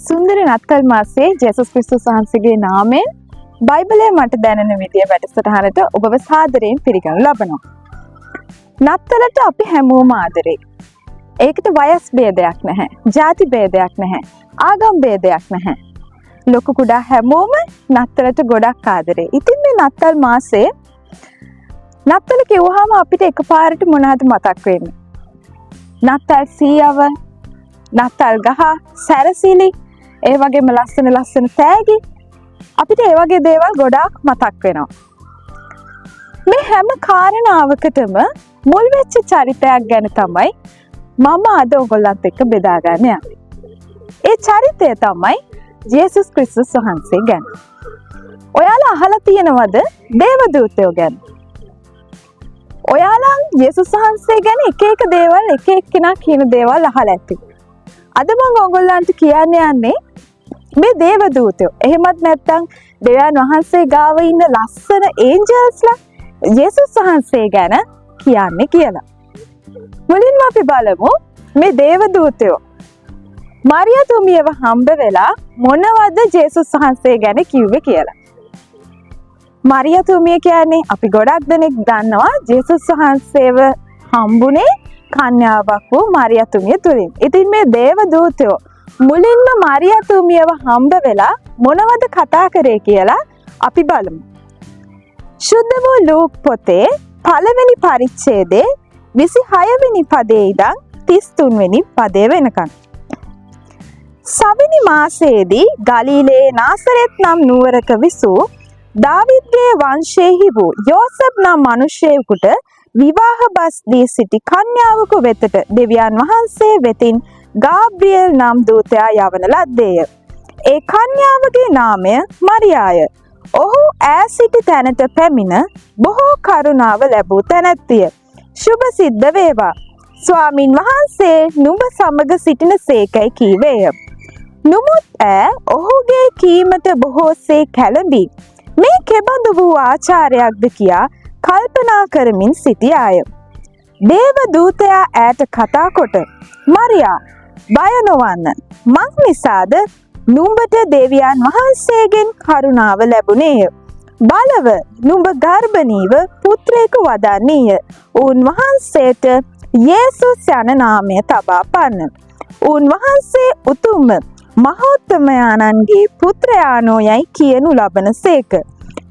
සුන්දර නත්තල් මාසයේ ජේසුස් ක්‍රිස්තුස් වහන්සේගේ නාමයෙන් බයිබලයේ මට දැනෙන විදිය වැඩසටහනට ඔබව සාදරයෙන් පිළිගනු ලබනවා. නත්තලට අපි හැමෝම ආදරේ. ඒකට වයස් ભેදයක් නැහැ. ಜಾති ભેදයක් නැහැ. ආගම් ભેදයක් නැහැ. ලොකු කුඩා හැමෝම නත්තලට ගොඩක් ආදරේ. ඉතින් මේ නත්තල් මාසයේ නත්තල කිව්වහම අපිට එකපාරට මොනවද මතක් වෙන්නේ? නත්තල් සීයව, නත්තල් ගහ, සැරසිලි, ඒ වගේම ලස්සන තෑගි. අපිට ඒ වගේ දේවල් ගොඩාක් මතක් වෙනවා. මේ හැම කාරණාවකටම මුල් වෙච්ච චරිතයක් ගැන තමයි මම අද ඔයගොල්ලන්ත් එක්ක බෙදා ගන්න යන්නේ. ඒ චරිතය තමයි ජේසුස් ක්‍රිස්තුස් වහන්සේ ගැන. ඔයාලා අහලා තියෙනවද දේවදූතයෝ ගැන? ඔයාලා ජේසුස් වහන්සේ ගැන එක දේවල් එක එක්කෙනා කියන දේවල් අහලා ඇති. අද මම ඔයගොල්ලන්ට කියන්න යන්නේ මේ දේවදූතයෝ. එහෙමත් නැත්නම් දෙවියන් වහන්සේ ගාව ඉන්න ලස්සන ඒන්ජල්ස්ලා ජේසුස් වහන්සේ ගැන කියන්නේ කියලා. මුලින්ම අපි බලමු මේ දේවදූතයෝ මරියතුමියව හම්බ වෙලා මොනවද ජේසුස් වහන්සේ ගැන කිව්වේ කියලා. මරියතුමිය කියන්නේ අපි ගොඩක් දෙනෙක් දන්නවා ජේසුස් වහන්සේව හම්බුනේ කන්‍යාවක් වූ මරියතුමිය තුලින්. ඉතින් මේ දේවදූතයෝ මුලින්ම මරියතුමියව හම්බ වෙලා මොනවද කතා කරේ කියලා අපි බලමු. සුද්ධ වූ ලූක් පොතේ පළවෙනි පරිච්ඡේදයේ 26 වෙනි පදයේ ඉඳන් 33 වෙනි පදය වෙනකන්. සවිනි මාසයේදී ගලිලයේ නාසරෙත් නම් නුවරක විසූ දාවිද්ගේ වංශයෙහි වූ යෝසප් නම් මිනිසෙකුට විවාහ බස් දී සිටි කන්‍යාවක වෙතට දෙවියන් වහන්සේ වෙතින් ගාබ්‍රියෙල් නම් දූතයා යවන ලද්දේය. ඒ කන්‍යාවගේ නාමය මරියාය. ඔහු ඈ සිටි තැනට පැමිණ බොහෝ කරුණාව ලැබූ තැනැත්තිය. සුභ සිද්ධ වේවා. ස්වාමින් වහන්සේ නුඹ සමග සිටින සේකයි කීවේය. නමුත් ඈ ඔහුගේ කීමට බොහෝසේ කැළඹී මේ කෙබඳු වූ ආචාරයක්ද කියා කල්පනා කරමින් සිටියාය. දේව දූතයා ඈට කතා කොට මරියා බය නොවන්න. මක් නිසාද නුඹට දෙවියන් වහන්සේගෙන් කරුණාව ලැබුණේය. බලව නුඹ ගර්භණීව පුත්‍රයෙකු වදන්නීය. උන්වහන්සේට යේසුස් යන නාමය තබා පන්න. උන්වහන්සේ උතුම් මහෝත්තමයාණන්ගේ පුත්‍රයාණෝ යයි කියනු ලබන සේක.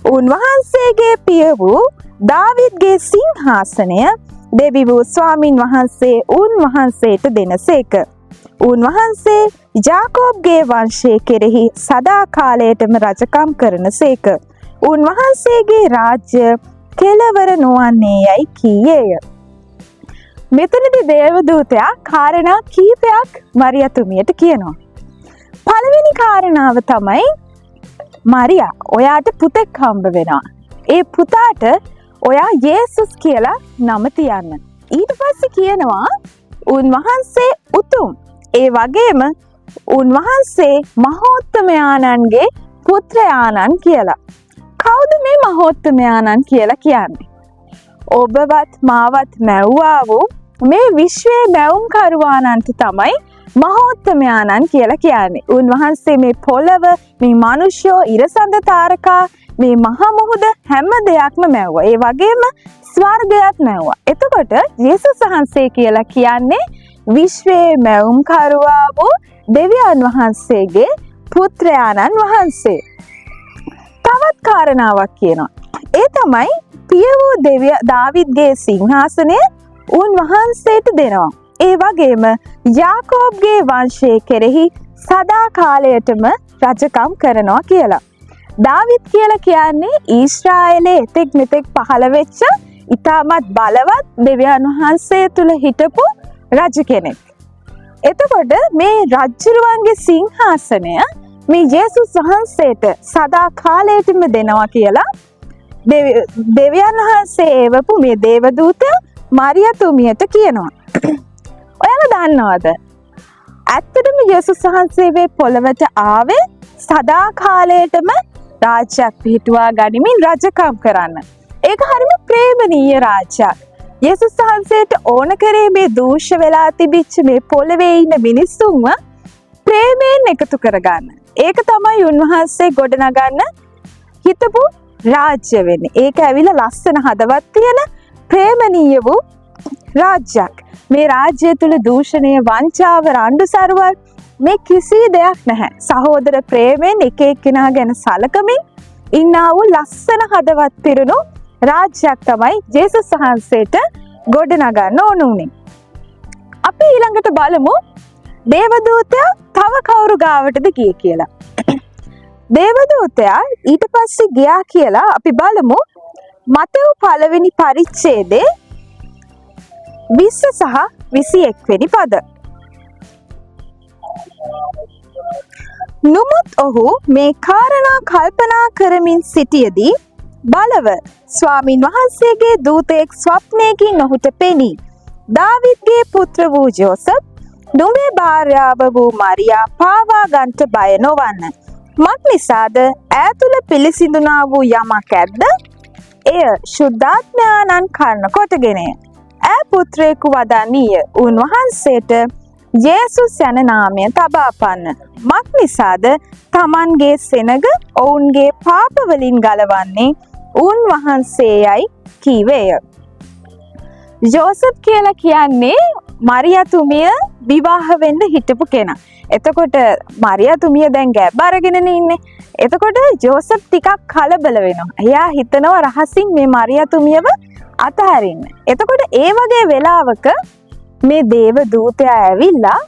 උන්වහන්සේගේ පිය වූ දාවිද්ගේ සිංහාසනය දෙවි වූ ස්වාමින් වහන්සේ උන්වහන්සේට දෙනසේක. උන්වහන්සේ ජාකෝබ්ගේ වංශය කෙරෙහි සදා කාලයටම රජකම් කරනසේක. උන්වහන්සේගේ රාජ්‍ය කෙලවර නොවන්නේ යයි කීයේය. මෙතනදී දේවදූතයා කාරණා කීපයක් මරියතුමියට කියනවා. පළවෙනි කාරණාව තමයි මරියා ඔයාට පුතෙක් හම්බ වෙනවා. ඒ පුතාට ඔයා යේසුස් කියලා නම තියන්න. ඊට පස්සේ කියනවා උන්වහන්සේ උතුම්. ඒ වගේම උන්වහන්සේ මහෝත්තමයාණන්ගේ පුත්‍රයාණන් කියලා. කවුද මේ මහෝත්තමයාණන් කියලා කියන්නේ? ඔබවත් මාවත් මැව්වා වූ මේ විශ්වයේ මැවුම්කරුවාණන්ට තමයි මහෝත්තමයාණන් කියලා කියන්නේ. උන්වහන්සේ මේ පොළව, මේ මිනිස්යෝ, ඉරසඳ තාරකා, මේ මහ මුහුද හැම දෙයක්ම මැව්වා. ඒ වගේම ස්වර්ගයත් මැව්වා. එතකොට යේසුස් වහන්සේ කියලා කියන්නේ විශ්වයේ මැවුම්කරුවා වූ දෙවියන් වහන්සේගේ පුත්‍රයාණන් වහන්සේ. තවත් කාරණාවක් කියනවා. ඒ තමයි පිය වූ දාවිද්ගේ සිංහාසනය උන්වහන්සේට දෙනවා. ඒ වගේම යාකෝබ්ගේ වංශය කෙරෙහි සදා කාලයටම රජකම් කරනවා කියලා. දාවිද් කියලා කියන්නේ ඊශ්‍රායලයේ එතෙක් මෙතෙක් පහළ වෙච්ච ඉතාමත් බලවත් දෙවියන් වහන්සේ තුල හිටපු රජ කෙනෙක්. එතකොට මේ රජුරුවන්ගේ සිංහාසනය මේ ජේසුස් වහන්සේට සදා කාලයටම දෙනවා කියලා දෙවියන් වහන්සේ එවපු මේ දේවදූතයා මරියතුමියට කියනවා. ඔයාලා දන්නවද? ඇත්තටම යේසුස් වහන්සේ මේ පොළවට ආවේ සදා කාලයටම රාජ්‍යයක් පිහිටුවා ගනිමින් රජකම් කරන්න. ඒක හරිම ප්‍රේමණීය රාජ්‍යයක්. යේසුස් වහන්සේට ඕන කරේ මේ දූෂ්‍ය වෙලා තිබිච්ච මේ පොළවේ ඉන්න මිනිස්සුන්ව ප්‍රේමයෙන් එකතු කරගන්න. ඒක තමයි උන්වහන්සේ ගොඩනගන්න හිතපු රාජ්‍ය වෙන්නේ. ඒක ඇවිල්ලා ලස්සන හදවත් තියෙන ප්‍රේමණීය වූ රාජ්‍යයක්. මේ රාජ්‍ය තුල දූෂණය, වංචාව, රණ්ඩු සරුවල් මේ කිසි දෙයක් නැහැ. සහෝදර ප්‍රේමයෙන් එක එක්කෙනා ගැන සලකමින් ඉන්නා වූ ලස්සන හදවත් පිරුණු රාජ්‍යයක් තමයි ජේසුස් වහන්සේට ගොඩනගන්න ඕන උනේ. අපි ඊළඟට බලමු දේවදූතයා තව කවුරු ගාවටද ගියේ කියලා. දේවදූතයා ඊට පස්සේ ගියා කියලා අපි බලමු මතෙව් පළවෙනි පරිච්ඡේදයේ 20 සහ 21 වෙනි පද. නමුත් ඔහු මේ කාරණා කල්පනා කරමින් සිටියේදී බලව ස්වාමින් වහන්සේගේ දූතයෙක් ස්වප්නයකින් ඔහුට පෙනී දාවිද්ගේ පුත්‍ර වූ ජෝසප් නුඹේ භාර්යාව වූ මරියා පාවා ගන්නට බය නොවන්න. මක් නිසාද ඈ තුල පිළිසිඳුනා වූ යමක් ඇද්ද? එය ශුද්ධාත්මයාණන් කර්ණ කොටගෙනය. ඈ පුත්‍රයෙකු වදන්නීය. උන්වහන්සේට ජේසුස් යන නාමය තබාපන්න. මක් නිසාද තමන්ගේ සෙනග ඔවුන්ගේ පාප වලින් ගලවන්නේ උන්වහන්සේයයි කීවේය. ජෝසප් කියලා කියන්නේ මරියාතුමිය විවාහ වෙන්න හිටපු කෙනා. එතකොට මරියාතුමිය දැන් ගැබ් අරගෙනනේ ඉන්නේ. එතකොට ජෝසප් ටිකක් කලබල වෙනවා. එයා හිතනවා රහසින් මේ මරියාතුමියව අතහරින්න. එතකොට ඒ වගේ වෙලාවක මේ දේව දූතයා ඇවිල්ලා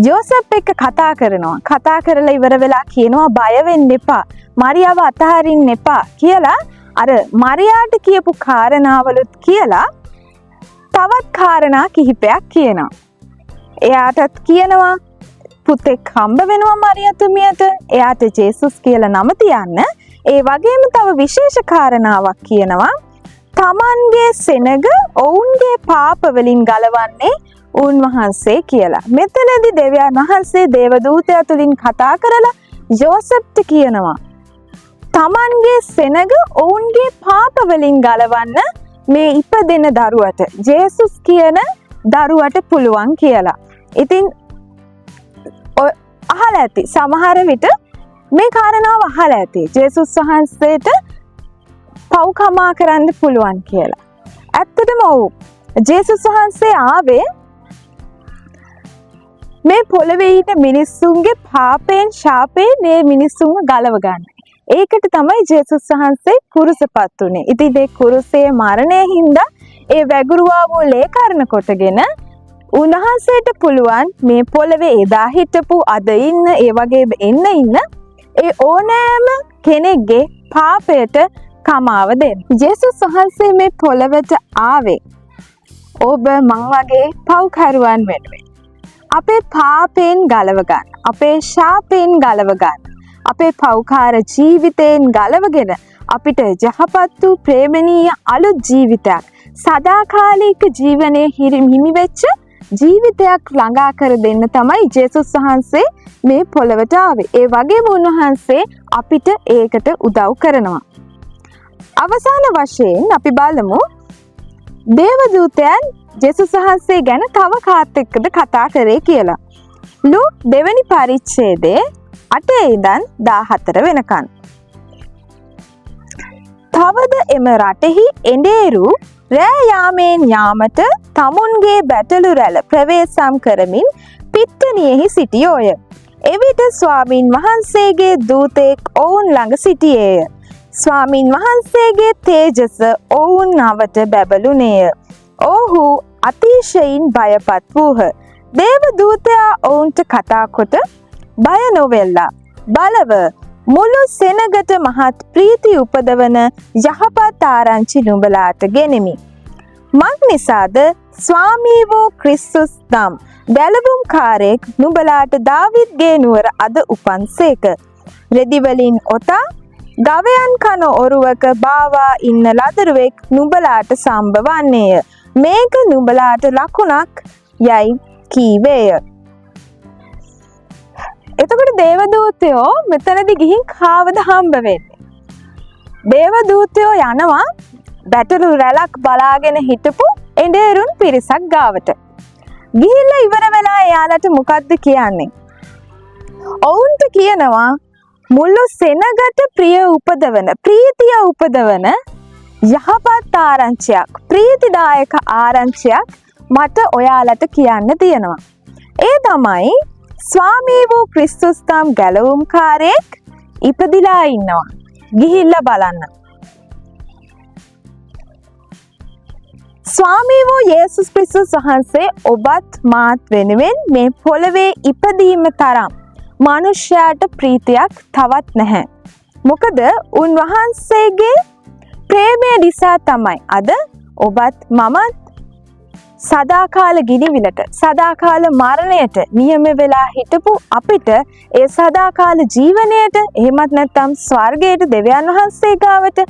ජෝසප් එක්ක කතා කරනවා. කතා කරලා ඉවර වෙලා කියනවා බය වෙන්න එපා. මරියාව අතහරින්න එපා කියලා අර මරියාට කියපු කාරණාවලුත් කියලා තවත් කාරණා කිහිපයක් කියනවා. එයාටත් කියනවා පුතෙක් හම්බ වෙනවා මරියාතුමියට. එයාට ජේසුස් කියලා නම තියන්න. ඒ වගේම තව විශේෂ කාරණාවක් කියනවා. තමන්ගේ සෙනග ඔවුන්ගේ පාප වලින් ගලවන්නේ උන්වහන්සේ කියලා. මෙතනදී දෙවියන් වහන්සේ දේවදූතයා තුලින් කතා කරලා ජෝසප්ට කියනවා තමන්ගේ සෙනග ඔවුන්ගේ පාප වලින් ගලවන්න මේ ඉපදෙන දරුවට ජේසුස් කියන දරුවට පුළුවන් කියලා. ඉතින් අහලා ඇති සමහර විට මේ කාරණාව අහලා ඇති ජේසුස් වහන්සේට පව් කමා කරන්න පුළුවන් කියලා. ඇත්තටම ඔව්. ජේසුස් වහන්සේ ආවේ මේ පොළවේ ඉන්න මිනිස්සුන්ගේ පාපයෙන් ශාපයෙන් මේ මිනිස්සුන්ව ගලව ගන්න. ඒකට තමයි ජේසුස් වහන්සේ කුරුසපත් උනේ. ඉතින් මේ කුරුසේ මරණය හින්දා ඒ වැගුරුවා වූ ලේකරණ කොටගෙන උන්වහන්සේට පුළුවන් මේ පොළවේ එදා හිටපු අද ඉන්න ඒ වගේ එන්න ඉන්න ඒ ඕනෑම කෙනෙක්ගේ පාපයට කමාව දෙන්න. ජේසුස් වහන්සේ මේ පොළවට ආවේ ඔබ මං වගේ පව්කරුවන් වෙනුවෙන්. අපේ පාපයෙන් ගලව ගන්න. අපේ ශාපයෙන් ගලව ගන්න. අපේ පව්කාර ජීවිතයෙන් ගලවගෙන අපිට යහපත් වූ ප්‍රේමණීය අලුත් ජීවිතයක් සදාකාලික ජීවනයේ හිමි වෙච්ච ජීවිතයක් ළඟා කර දෙන්න තමයි ජේසුස් වහන්සේ මේ පොළවට ආවේ. ඒ වගේම උන්වහන්සේ අපිට ඒකට උදව් කරනවා. අවසාන වශයෙන් අපි බලමු දේවදූතයන් ජේසුස් වහන්සේ ගැන තව කාත් එක්කද කතා කරේ කියලා. ලූක් 2 වෙනි පරිච්ඡේදයේ 8 ඉඳන් 14 වෙනකන්. තවද එම රටෙහි එඬේරු රෑ යාමෙන් යාමට තමුන්ගේ බැටළු රැළ ප්‍රවේශම් කරමින් පිට්ටනියෙහි සිටියෝය. එවිට ස්වාමින් වහන්සේගේ දූතෙක් ඔවුන් ළඟ සිටියේය. ස්වාමින් වහන්සේගේ තේජස ඔවුන් අවට බැබළුනේය. ඔහු අතිශයින් බයපත් වූහ. දේව දූතයා ඔවුන්ට කතා කොට බය නොවෙල්ලා බලව මුළු සෙනගට මහත් ප්‍රීති උපදවන යහපත් ආරංචි නුඹලාට ගෙනෙමි. මක් නිසාද ස්වාමී වූ ක්‍රිස්තුස් නම් බැලවුම්කාරයෙක් නුඹලාට දාවිද්ගේ නුවර අද උපන්සේක. රෙදි වලින් ඔතා ගවයන් කන ඔරුවක බාවා ඉන්න ලදරුවෙක් නුඹලාට සම්බවන්නේය. මේක නුඹලාට ලකුණක් යයි කීවේය. එතකොට දේවදූතයෝ මෙතනදී ගිහින් කාවද හම්බ වෙන්නේ? දේවදූතයෝ යනවා බැටළු රැලක් බලාගෙන හිටපු එඬේරුන් පිරිසක් ගාවට. ගිහිල්ලා ඉවර වෙලා එයාලට මොකද්ද කියන්නේ? ඔවුන්ට කියනවා මුළු සෙනගට ප්‍රිය උපදවන, ප්‍රීතිය උපදවන යහපත් ආරංචියක්, ප්‍රීතිදායක ආරංචියක් මට ඔයාලට කියන්න තියෙනවා. ඒ තමයි ස්වාමී වූ ක්‍රිස්තුස් නම් ගැලවුම්කාරයෙක් ඉපදිලා ඉන්නවා. ගිහිල්ලා බලන්න. ස්වාමී වූ යේසුස් ක්‍රිස්තුස් වහන්සේ ඔබත් මාත් වෙනුවෙන් මේ පොළවේ ඉපදීම තරම් මනුෂ්‍යයාට ප්‍රීතියක් තවත් නැහැ. මොකද උන්වහන්සේගේ ප්‍රේමය නිසා තමයි අද ඔබත් මමත් සදාකාල ගිනිවිලට, සදාකාල මරණයට නියම වෙලා හිටපු අපිට ඒ සදාකාල ජීවනයට, එහෙමත් නැත්නම් ස්වර්ගයට, දෙවියන් වහන්සේ ගාවට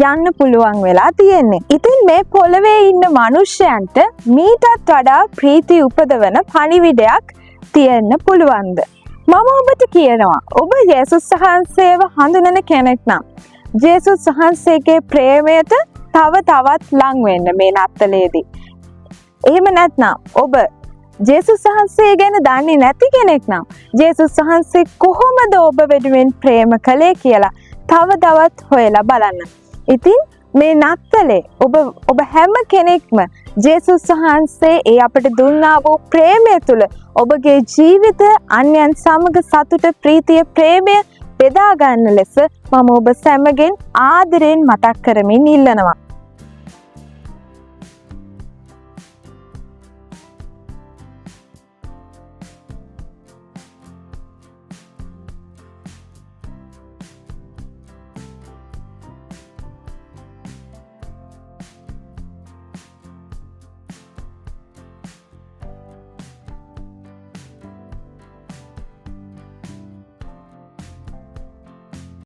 යන්න පුළුවන් වෙලා තියෙන්නේ. ඉතින් මේ පොළවේ ඉන්න මිනිස්සයන්ට මීටත් වඩා ප්‍රීති උපදවන පණිවිඩයක් තියෙන්න පුළුවන්ද? මම ඔබට කියනවා, ඔබ යේසුස් වහන්සේව හඳුනන කෙනෙක් නම් යේසුස් වහන්සේගේ ප්‍රේමයට තව තවත් ලං වෙන්න මේ නත්තලේදී. එහෙම නැත්නම් ඔබ ජේසුස් වහන්සේ ගැන දන්නේ නැති කෙනෙක් නම් ජේසුස් වහන්සේ කොහොමද ඔබ වෙනුවෙන් ප්‍රේම කළේ කියලා තව තවත් හොයලා බලන්න. ඉතින් මේ නත්තලේ ඔබ හැම කෙනෙක්ම ජේසුස් වහන්සේ ඒ අපට දුන්නා වූ ප්‍රේමය තුළ ඔබගේ ජීවිතය අන්‍යයන් සමග සතුට, ප්‍රීතිය, ප්‍රේමය බෙදා ගන්න ලෙස මම ඔබ සැමගෙන් ආදරයෙන් මතක් කරමින් ඉල්ලනවා.